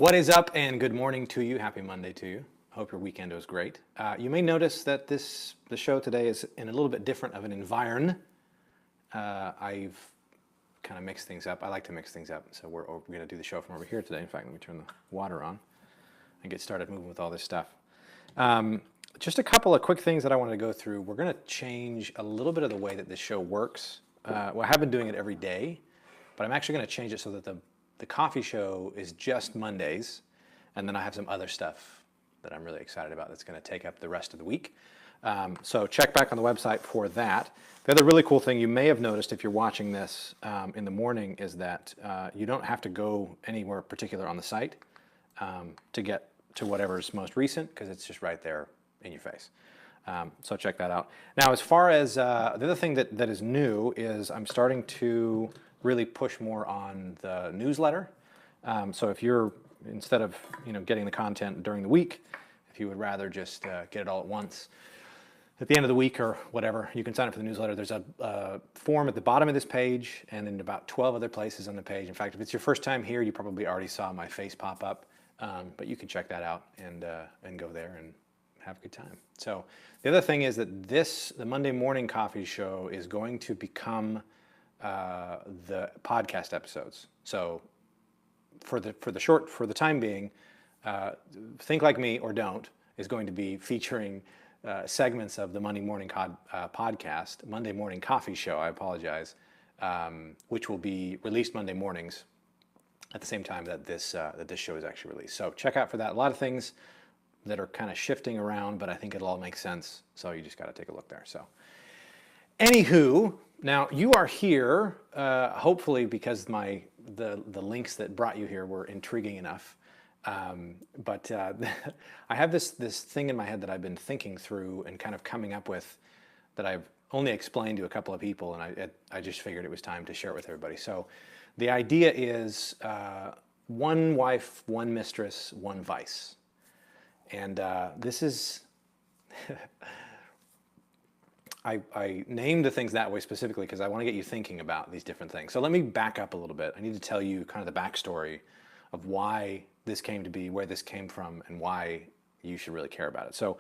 What is up, and good morning to you. Happy Monday to you. Hope your weekend was great. You may notice that the show today is in a little bit different of an environment. I've kind of mixed things up. I like to mix things up, so we're going to do the show from over here today. In fact, let me turn the water on and get started moving with all this stuff. Just a couple of quick things that I wanted to go through. We're going to change a little bit of the way that this show works. Well, I have been doing it every day, but I'm actually going to change it so that the coffee show is just Mondays, and then I have some other stuff that I'm really excited about that's going to take up the rest of the week. So check back on the website for that. The other really cool thing you may have noticed if you're watching this in the morning is that you don't have to go anywhere particular on the site to get to whatever's most recent, because it's just right there in your face. So check that out. Now, as far as the other thing that is new is I'm starting to really push more on the newsletter. So if you're, instead of getting the content during the week, if you would rather just get it all at once at the end of the week or whatever, you can sign up for the newsletter. There's a form at the bottom of this page and in about 12 other places on the page. In fact, if it's your first time here, you probably already saw my face pop up, but you can check that out and go there and have a good time. So the other thing is that the Monday morning coffee show is going to become the podcast episodes. So for the time being, Think Like Me or Don't is going to be featuring segments of the Monday morning podcast, Monday morning coffee show, I apologize, which will be released Monday mornings at the same time that this show is actually released. So check out for that. A lot of things that are kind of shifting around, but I think it'll all make sense. So you just got to take a look there. So anywho, now you are here, hopefully because the links that brought you here were intriguing enough. But I have this thing in my head that I've been thinking through and kind of coming up with that I've only explained to a couple of people, and I just figured it was time to share it with everybody. So the idea is one wife, one mistress, one vice. And this is... I named the things that way specifically because I want to get you thinking about these different things. So let me back up a little bit. I need to tell you kind of the backstory of why this came to be, where this came from, and why you should really care about it. So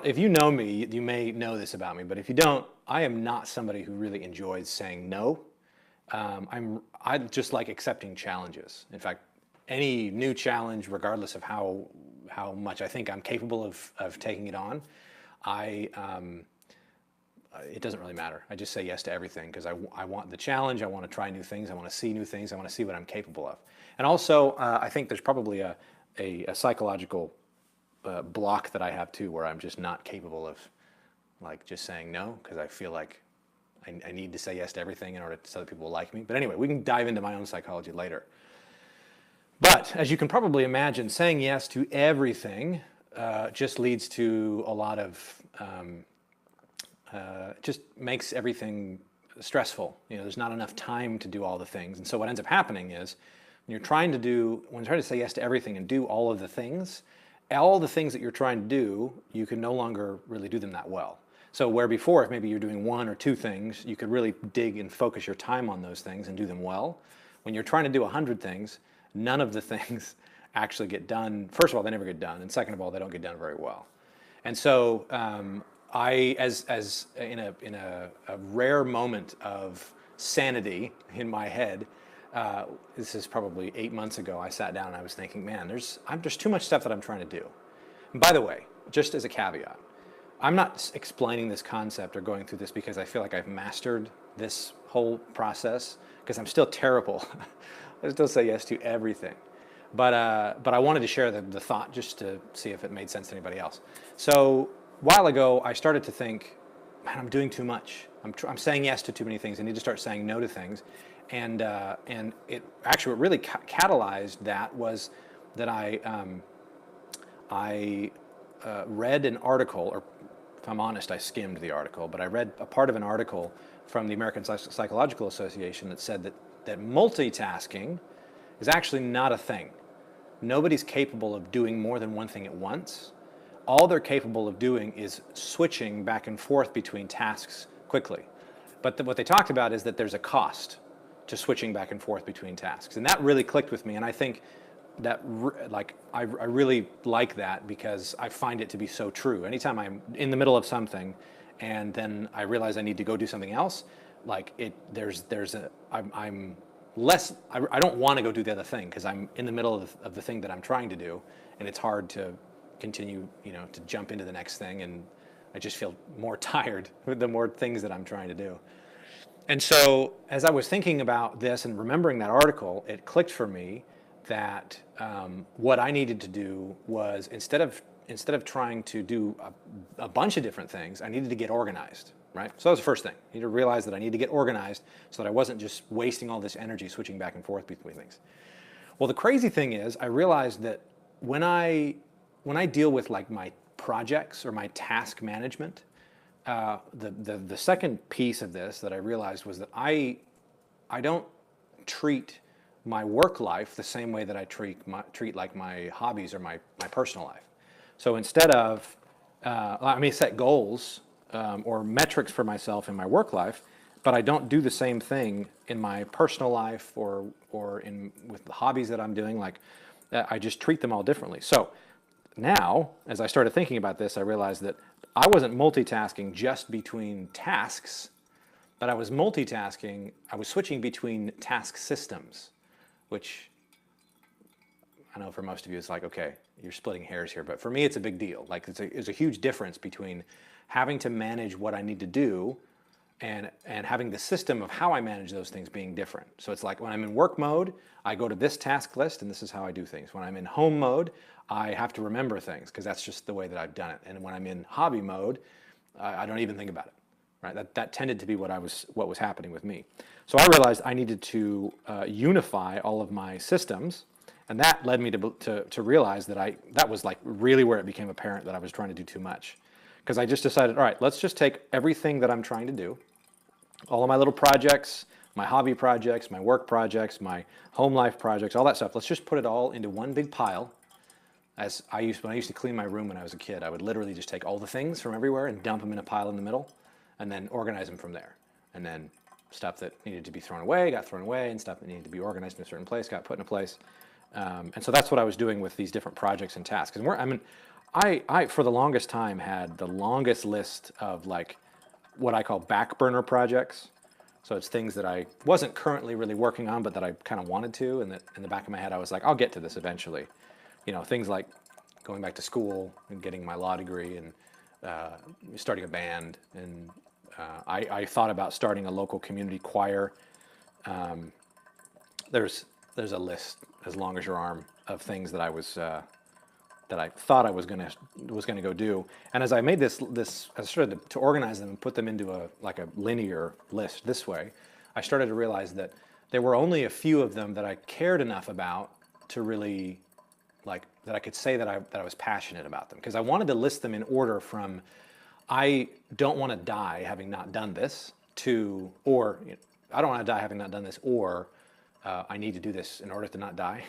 if you know me, you may know this about me, but if you don't, I am not somebody who really enjoys saying no. I just like accepting challenges. In fact, any new challenge, regardless of how much I think I'm capable of taking it on, it doesn't really matter. I just say yes to everything because I want the challenge. I want to try new things. I want to see new things. I want to see what I'm capable of. And also, I think there's probably a psychological block that I have too, where I'm just not capable of like just saying no because I feel like I need to say yes to everything in order so that people will like me. But anyway, we can dive into my own psychology later. But as you can probably imagine, saying yes to everything just leads to a lot of just makes everything stressful. There's not enough time to do all the things. And so what ends up happening is when you're trying to say yes to everything and do all the things that you're trying to do, you can no longer really do them that well. So where before, if maybe you're doing one or two things, you could really dig and focus your time on those things and do them well. When you're trying to do 100 things, none of the things actually get done. First of all, they never get done. And second of all, they don't get done very well. And so, as in a rare moment of sanity in my head, this is probably 8 months ago, I sat down and I was thinking, man, there's too much stuff that I'm trying to do. And by the way, just as a caveat, I'm not explaining this concept or going through this because I feel like I've mastered this whole process, because I'm still terrible. I still say yes to everything. But I wanted to share the thought just to see if it made sense to anybody else. So a while ago, I started to think, man, I'm doing too much. I'm saying yes to too many things. I need to start saying no to things. And it actually, what really catalyzed that was that I read an article, or if I'm honest, I skimmed the article, but I read a part of an article from the American Psychological Association that said that multitasking is actually not a thing. Nobody's capable of doing more than one thing at once. All they're capable of doing is switching back and forth between tasks quickly. But what they talked about is that there's a cost to switching back and forth between tasks. And that really clicked with me. And I think like I really like that because I find it to be so true. Anytime I'm in the middle of something, and then I realize I need to go do something else, like I'm less. I don't want to go do the other thing because I'm in the middle of the thing that I'm trying to do, and it's hard to continue, to jump into the next thing, and I just feel more tired with the more things that I'm trying to do. And so, as I was thinking about this and remembering that article, it clicked for me that what I needed to do was instead of trying to do a bunch of different things, I needed to get organized. Right. So that was the first thing. I need to realize that I need to get organized so that I wasn't just wasting all this energy switching back and forth between things. Well, the crazy thing is, I realized that when I deal with like my projects or my task management, the second piece of this that I realized was that I don't treat my work life the same way that I treat like my hobbies or my personal life. So instead of I may set goals or metrics for myself in my work life, but I don't do the same thing in my personal life or with the hobbies that I'm doing. Like I just treat them all differently. So now, as I started thinking about this, I realized that I wasn't multitasking just between tasks, but I was multitasking. I was switching between task systems, which I know for most of you it's like, okay, you're splitting hairs here, but for me it's a big deal. Like it's a huge difference between having to manage what I need to do and having the system of how I manage those things being different. So it's like when I'm in work mode, I go to this task list and this is how I do things. When I'm in home mode, I have to remember things because that's just the way that I've done it. And when I'm in hobby mode, I don't even think about it. Right? That tended to be what was happening with me. So I realized I needed to unify all of my systems, and that led me to realize that was like really where it became apparent that I was trying to do too much. Because I just decided, all right, let's just take everything that I'm trying to do, all of my little projects, my hobby projects, my work projects, my home life projects, all that stuff. Let's just put it all into one big pile. When I used to clean my room when I was a kid, I would literally just take all the things from everywhere and dump them in a pile in the middle, and then organize them from there. And then stuff that needed to be thrown away got thrown away, and stuff that needed to be organized in a certain place got put in a place. And so that's what I was doing with these different projects and tasks. I for the longest time had the longest list of like what I call back burner projects. So it's things that I wasn't currently really working on, but that I kind of wanted to. And that in the back of my head, I was like, I'll get to this eventually. Things like going back to school and getting my law degree and starting a band. And I thought about starting a local community choir. There's a list as long as your arm of things that I thought I was gonna go do. And as I made this I started to organize them and put them into a linear list this way. I started to realize that there were only a few of them that I cared enough about to really that I could say that I was passionate about them, because I wanted to list them in order from I don't want to die having not done this to, or I don't want to die having not done this, or I need to do this in order to not die,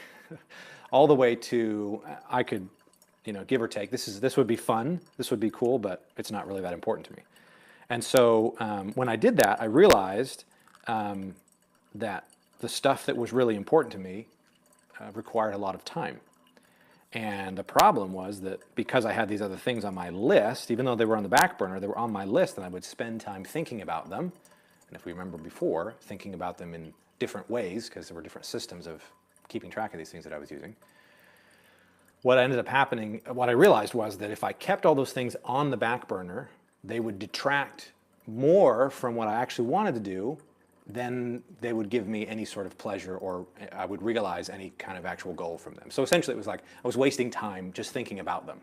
all the way to I could, give or take. This would be fun, this would be cool, but it's not really that important to me. And so when I did that, I realized that the stuff that was really important to me required a lot of time. And the problem was that because I had these other things on my list, even though they were on the back burner, they were on my list, and I would spend time thinking about them. And if we remember before, thinking about them in different ways, because there were different systems of keeping track of these things that I was using. What ended up happening, what I realized was that if I kept all those things on the back burner, they would detract more from what I actually wanted to do than they would give me any sort of pleasure, or I would realize any kind of actual goal from them. So essentially it was like I was wasting time just thinking about them.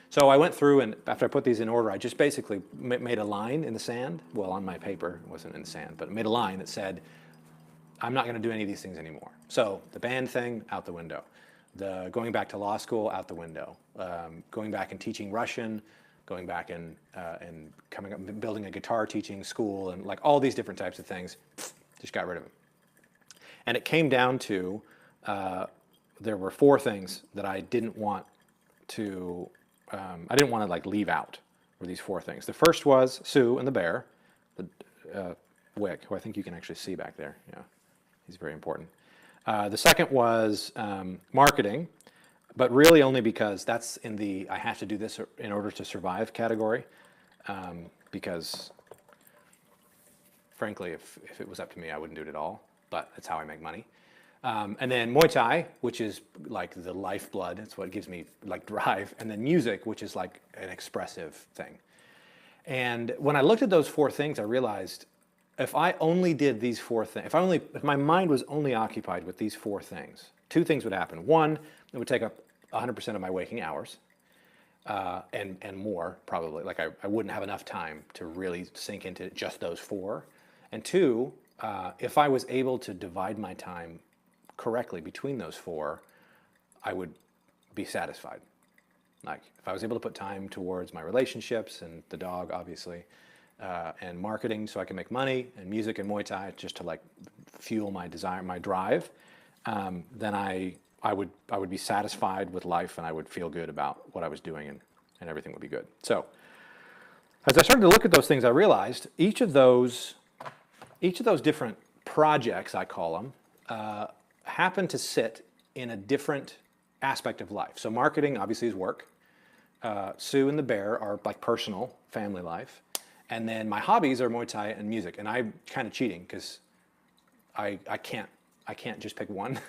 So I went through, and after I put these in order, I just basically made a line in the sand. Well, on my paper, it wasn't in the sand, but I made a line that said, I'm not going to do any of these things anymore. So the band thing, out the window. The going back to law school, out the window. Going back and teaching Russian, going back and coming up and building a guitar teaching school, and like all these different types of things, just got rid of them. And it came down to there were 4 things that I didn't want to like leave out. Were these 4 things? The first was Sue and the bear, the Wick, who I think you can actually see back there. Yeah, he's very important. The second was marketing, but really only because that's in the I have to do this in order to survive category. Because frankly, if it was up to me, I wouldn't do it at all, but that's how I make money. And then Muay Thai, which is like the lifeblood. It's what gives me like drive. And then music, which is like an expressive thing. And when I looked at those four things, I realized if I only did these four things, if my mind was only occupied with these four things, two things would happen. One, it would take up 100% of my waking hours, and more probably. Like I wouldn't have enough time to really sink into just those four. And two, if I was able to divide my time correctly between those four, I would be satisfied. Like if I was able to put time towards my relationships and the dog, obviously, and marketing so I can make money, and music and Muay Thai just to like fuel my desire, my drive, then I would be satisfied with life, and I would feel good about what I was doing, and everything would be good. So as I started to look at those things, I realized each of those different projects, I call them, happen to sit in a different aspect of life. So marketing obviously is work. Sue and the bear are like personal, family life. And then my hobbies are Muay Thai and music. And I'm kind of cheating because I can't just pick one.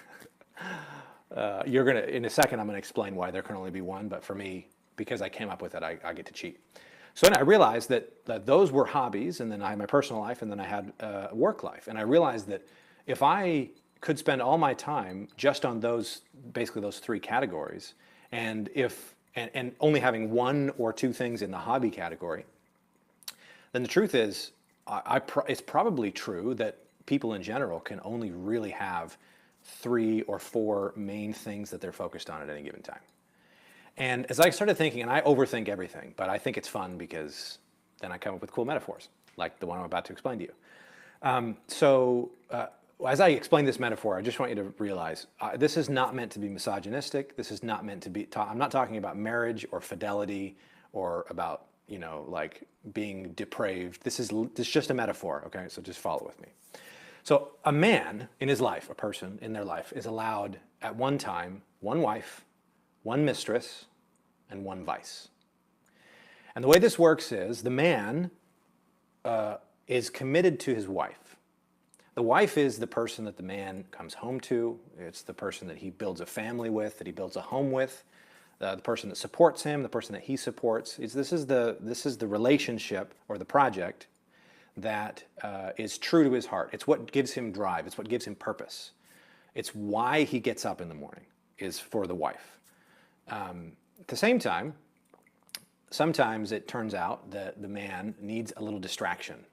In a second, I'm gonna explain why there can only be one. But for me, because I came up with it, I get to cheat. So then I realized that those were hobbies, and then I had my personal life, and then I had a work life. And I realized that if I could spend all my time just on basically those three categories, and only having one or two things in the hobby category, then the truth is, it's probably true that people in general can only really have 3 or 4 main things that they're focused on at any given time. And as I started thinking, and I overthink everything, but I think it's fun because then I come up with cool metaphors, like the one I'm about to explain to you. As I explain this metaphor, I just want you to realize this is not meant to be misogynistic. This is not meant to be, I'm not talking about marriage or fidelity or about, like being depraved. This is just a metaphor, okay? So just follow with me. So a man in his life, a person in their life, is allowed at one time one wife, one mistress, and one vice. And the way this works is the man is committed to his wife. The wife is the person that the man comes home to. It's the person that he builds a family with, that he builds a home with, the person that supports him, the person that he supports. This is the relationship or the project that is true to his heart. It's what gives him drive. It's what gives him purpose. It's why he gets up in the morning, is for the wife. At the same time, sometimes it turns out that the man needs a little distraction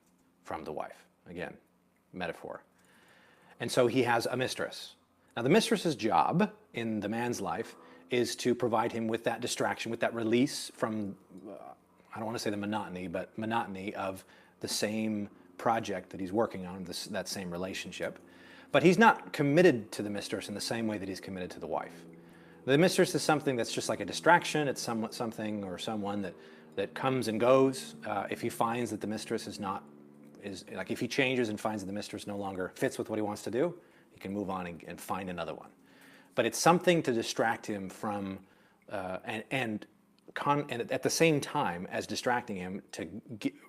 from the wife. Again, metaphor. And so he has a mistress. Now the mistress's job in the man's life is to provide him with that distraction, with that release from, I don't want to say the monotony, but monotony of the same project that he's working on, that same relationship. But he's not committed to the mistress in the same way that he's committed to the wife. The mistress is something that's just like a distraction. It's something or someone that comes and goes. If he finds that the mistress is like if he changes and finds that the mistress no longer fits with what he wants to do, he can move on and find another one. But it's something to distract him from, and at the same time as distracting him, to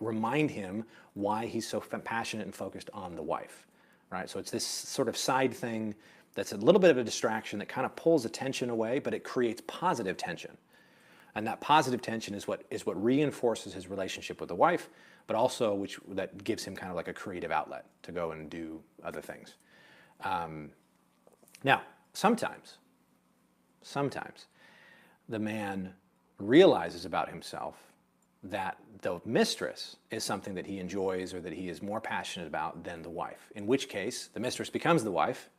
remind him why he's so passionate and focused on the wife, right? So it's this sort of side thing that's a little bit of a distraction that kind of pulls attention away, but it creates positive tension. And that positive tension is what reinforces his relationship with the wife, but also that gives him kind of like a creative outlet to go and do other things. Now, sometimes the man realizes about himself that the mistress is something that he enjoys or that he is more passionate about than the wife, in which case the mistress becomes the wife,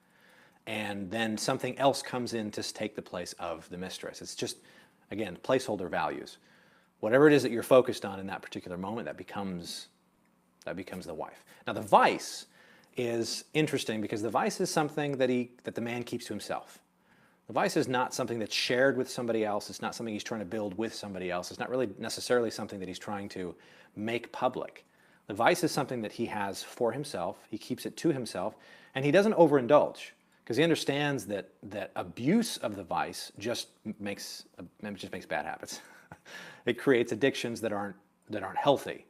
and then something else comes in to take the place of the mistress. It's just, again, placeholder values. Whatever it is that you're focused on in that particular moment, that becomes the wife. Now the vice is interesting because the vice is something that the man keeps to himself. The vice is not something that's shared with somebody else. It's not something he's trying to build with somebody else. It's not really necessarily something that he's trying to make public. The vice is something that he has for himself. He keeps it to himself, and he doesn't overindulge. because he understands that abuse of the vice just makes bad habits. It creates addictions that aren't healthy.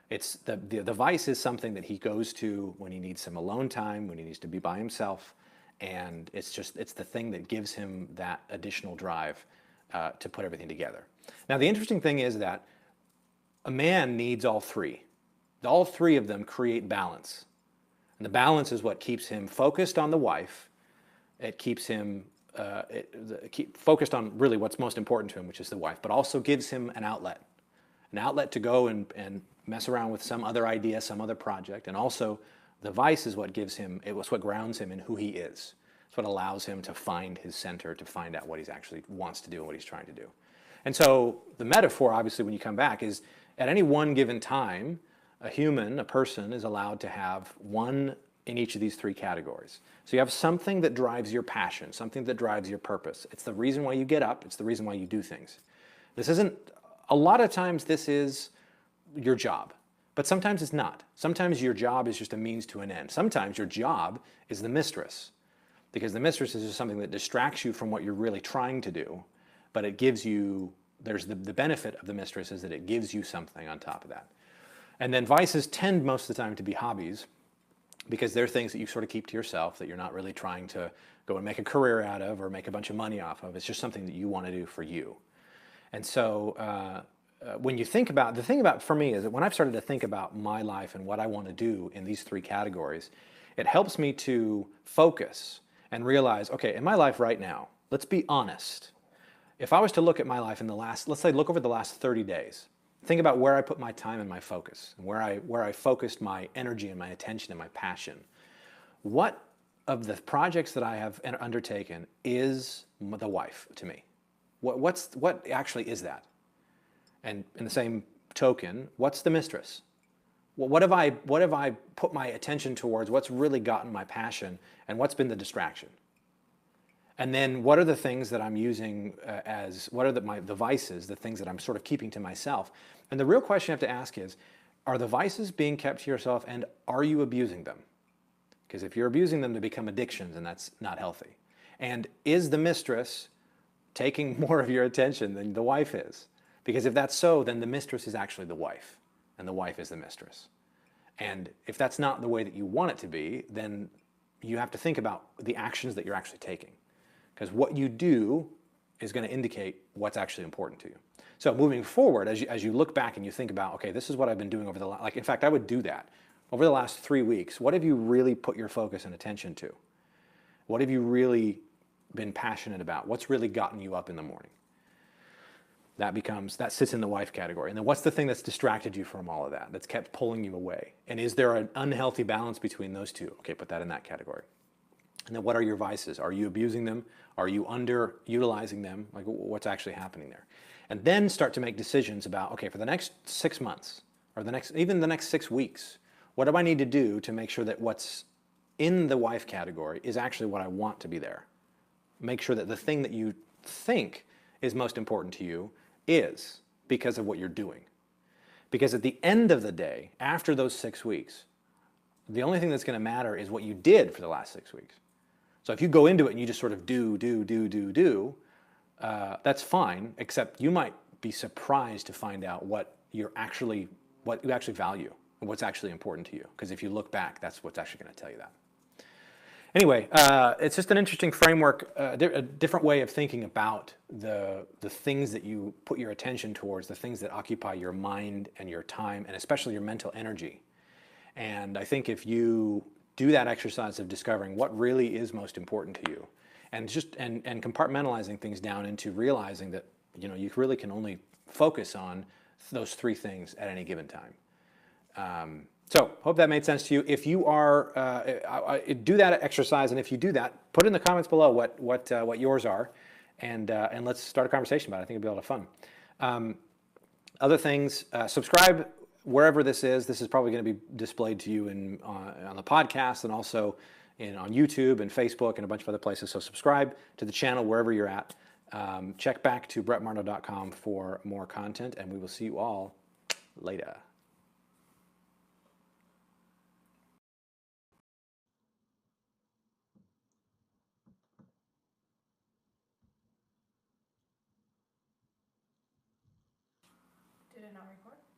It's the vice is something that he goes to when he needs some alone time, when he needs to be by himself, and it's the thing that gives him that additional drive to put everything together. Now, the interesting thing is that a man needs all three. All three of them create balance. And the balance is what keeps him focused on the wife. It keeps him focused on really what's most important to him, which is the wife, but also gives him an outlet to go and mess around with some other idea, some other project. And also the vice is what gives him, it was what grounds him in who he is. It's what allows him to find his center, to find out what he actually wants to do and what he's trying to do. And so the metaphor, obviously, when you come back, is at any one given time, a person is allowed to have one in each of these three categories. So you have something that drives your passion, something that drives your purpose. It's the reason why you get up. It's the reason why you do things. A lot of times this is your job, but sometimes it's not. Sometimes your job is just a means to an end. Sometimes your job is the mistress, because the mistress is just something that distracts you from what you're really trying to do, but it gives you, there's the benefit of the mistress is that it gives you something on top of that. And then vices tend most of the time to be hobbies, because they're things that you sort of keep to yourself, that you're not really trying to go and make a career out of or make a bunch of money off of. It's just something that you want to do for you. And so when you think about, the thing about for me is that when I've started to think about my life and what I want to do in these three categories, it helps me to focus and realize, okay, in my life right now, let's be honest. If I was to look at my life in the last, let's say look over the last 30 days, think about where I put my time and my focus, and where I focused my energy and my attention and my passion. What of the projects that I have undertaken is the wife to me? What actually is that? And in the same token, what's the mistress? What have I put my attention towards? What's really gotten my passion, and what's been the distraction? And then what are the things that I'm using what are the vices, the things that I'm sort of keeping to myself? And the real question you have to ask is, are the vices being kept to yourself, and are you abusing them? Because if you're abusing them, they become addictions, and that's not healthy. And is the mistress taking more of your attention than the wife is? Because if that's so, then the mistress is actually the wife, and the wife is the mistress. And if that's not the way that you want it to be, then you have to think about the actions that you're actually taking. Because what you do is going to indicate what's actually important to you. So moving forward, as you look back and you think about, okay, this is what I've been doing over the last, in fact, I would do that. Over the last 3 weeks, what have you really put your focus and attention to? What have you really been passionate about? What's really gotten you up in the morning? That sits in the wife category. And then what's the thing that's distracted you from all of that, that's kept pulling you away? And is there an unhealthy balance between those two? Okay, put that in that category. And then what are your vices? Are you abusing them? Are you underutilizing them? Like, what's actually happening there? And then start to make decisions about, okay, for the next 6 months, or even the next 6 weeks, what do I need to do to make sure that what's in the wife category is actually what I want to be there? Make sure that the thing that you think is most important to you is because of what you're doing. Because at the end of the day, after those 6 weeks, the only thing that's going to matter is what you did for the last 6 weeks. So if you go into it and you just sort of do, that's fine, except you might be surprised to find out what you actually value and what's actually important to you. Because if you look back, that's what's actually going to tell you that. Anyway, it's just an interesting framework, a different way of thinking about the things that you put your attention towards, the things that occupy your mind and your time, and especially your mental energy. And I think if you do that exercise of discovering what really is most important to you, and compartmentalizing things down into realizing that you really can only focus on those three things at any given time. So hope that made sense to you. If you are do that exercise, and if you do that, put in the comments below what yours are, and let's start a conversation about it. I think it'll be a lot of fun. Other things, subscribe wherever this is. This is probably going to be displayed to you on the podcast, and also on YouTube and Facebook and a bunch of other places. So subscribe to the channel wherever you're at. Check back to brettmarno.com for more content, and we will see you all later. did not record.